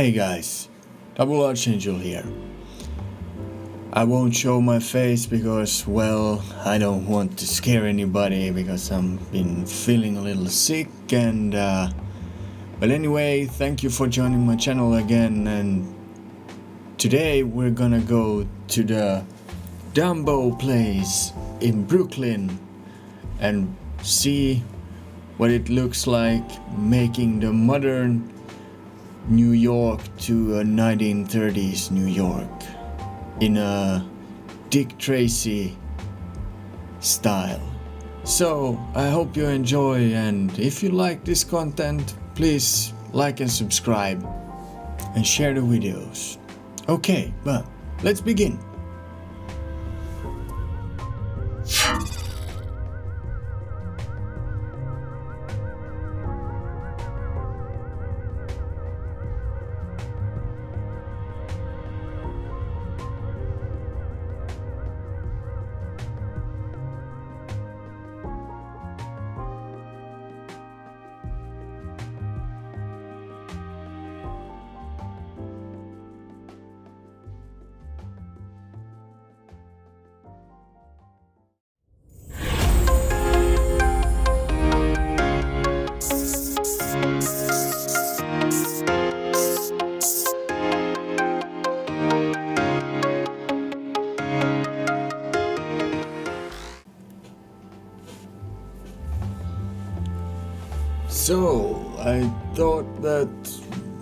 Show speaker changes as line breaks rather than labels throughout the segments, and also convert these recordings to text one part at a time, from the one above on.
Hey guys, DoubleArchangelenterprise here. I won't show my face because, well, I don't want to scare anybody because I've been feeling a little sick but anyway, thank you for joining my channel again, and today we're gonna go to the Dumbo place in Brooklyn and see what it looks like making the modern New York to a 1930s New York in a Dick Tracy style. So I hope you enjoy, and if you like this content, please like and subscribe and share the videos. Okay, well, let's begin. So, I thought that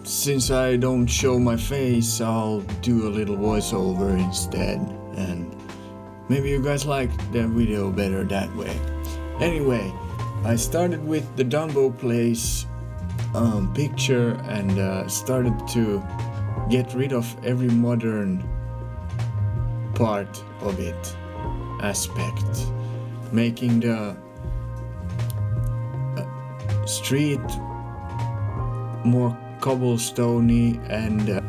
since I don't show my face, I'll do a little voiceover instead, and maybe you guys like the video better that way. Anyway, I started with the Dumbo place picture and started to get rid of every modern part of it, aspect, making the street more cobblestoney and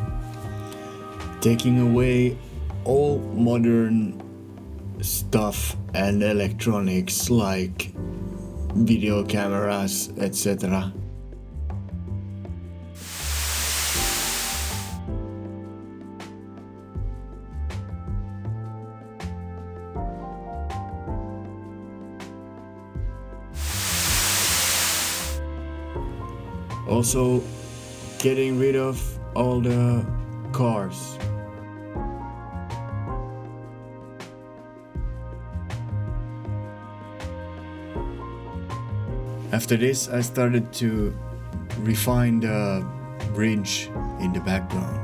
taking away all modern stuff and electronics like video cameras, etc. Also getting rid of all the cars. After this, I started to refine the bridge in the background.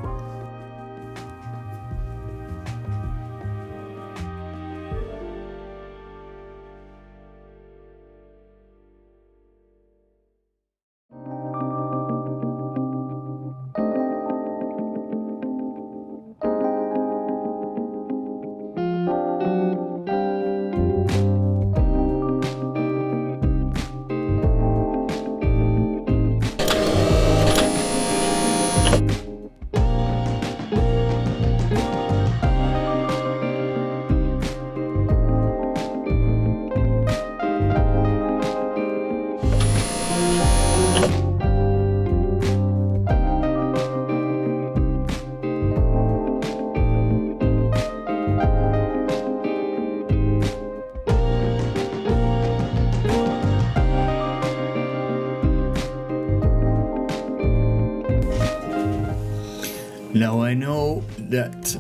Now I know that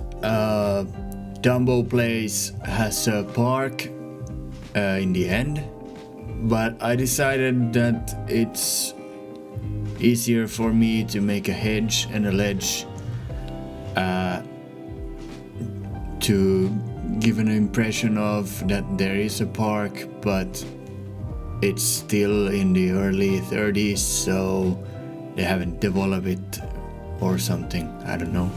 Dumbo Place has a park in the end, but I decided that it's easier for me to make a hedge and a ledge to give an impression of that there is a park, but it's still in the early 30s, so they haven't developed it or something, I don't know.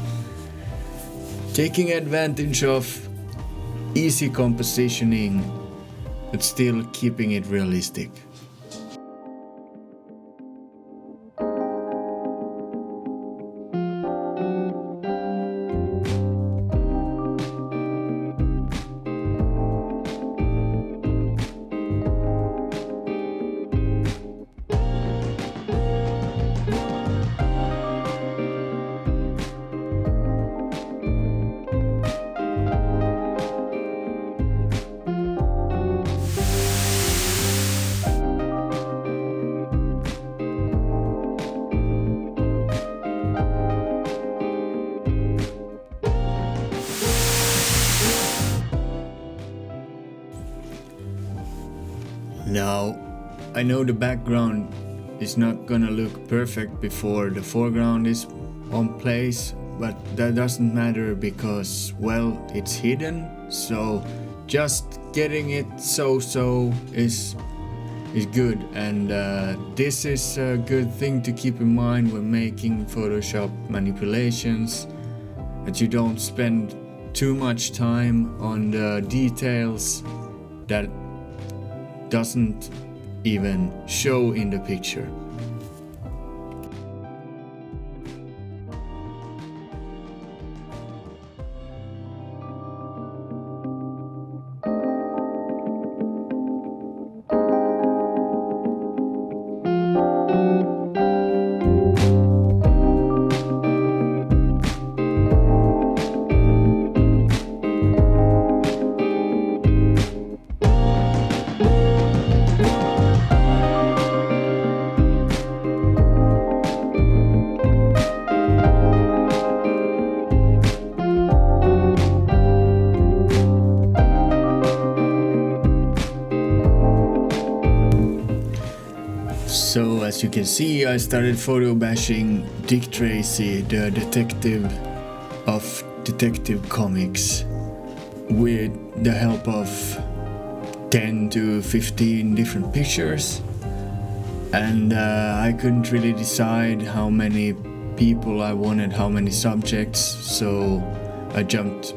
Taking advantage of easy compositioning but still keeping it realistic. Now, I know the background is not gonna look perfect before the foreground is on place, but that doesn't matter because, well, it's hidden, so just getting it so is good, and this is a good thing to keep in mind when making Photoshop manipulations, that you don't spend too much time on the details that doesn't even show in the picture. So as you can see, I started photo bashing Dick Tracy, the detective of Detective Comics, with the help of 10 to 15 different pictures, and I couldn't really decide how many people I wanted, how many subjects, so I jumped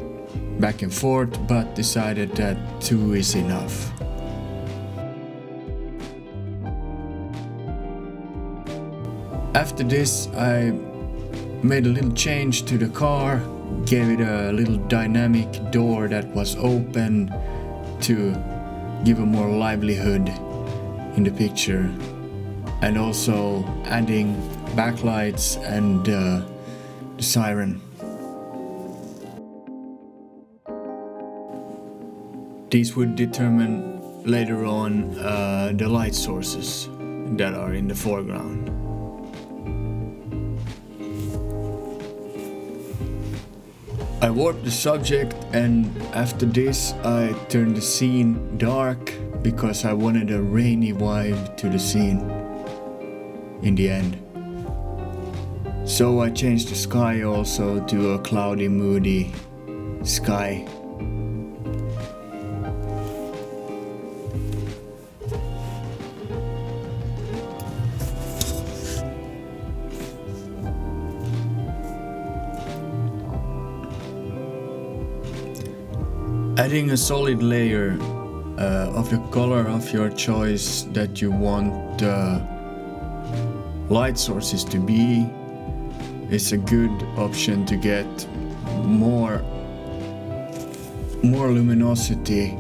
back and forth but decided that 2 is enough. After this, I made a little change to the car, gave it a little dynamic door that was open to give a more livelihood in the picture, and also adding backlights and the siren. These would determine later on the light sources that are in the foreground. I warped the subject, and after this I turned the scene dark because I wanted a rainy vibe to the scene in the end. So I changed the sky also to a cloudy, moody sky. Adding a solid layer of the color of your choice that you want the light sources to be is a good option to get more luminosity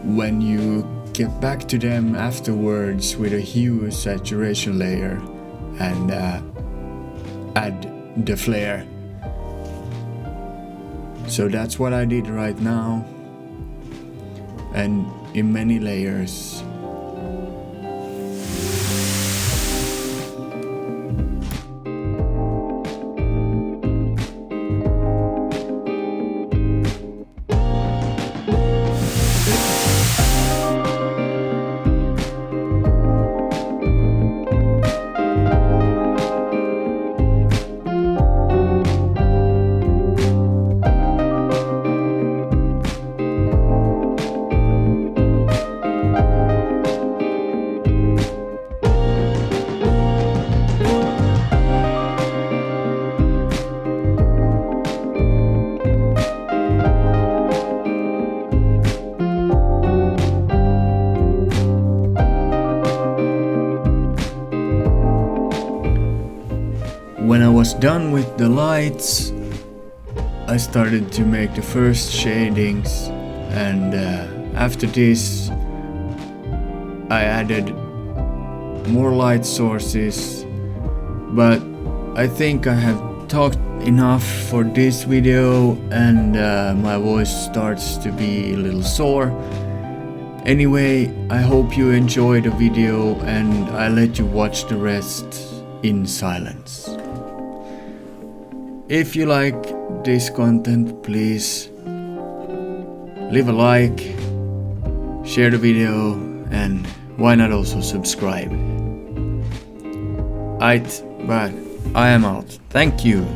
when you get back to them afterwards with a hue saturation layer and add the flare. So that's what I did right now, and in many layers. When I was done with the lights, I started to make the first shadings, and after this I added more light sources, but I think I have talked enough for this video, and my voice starts to be a little sore. Anyway, I hope you enjoyed the video, and I let you watch the rest in silence. If you like this content, please leave a like, share the video, and why not also subscribe? But I am out. Thank you.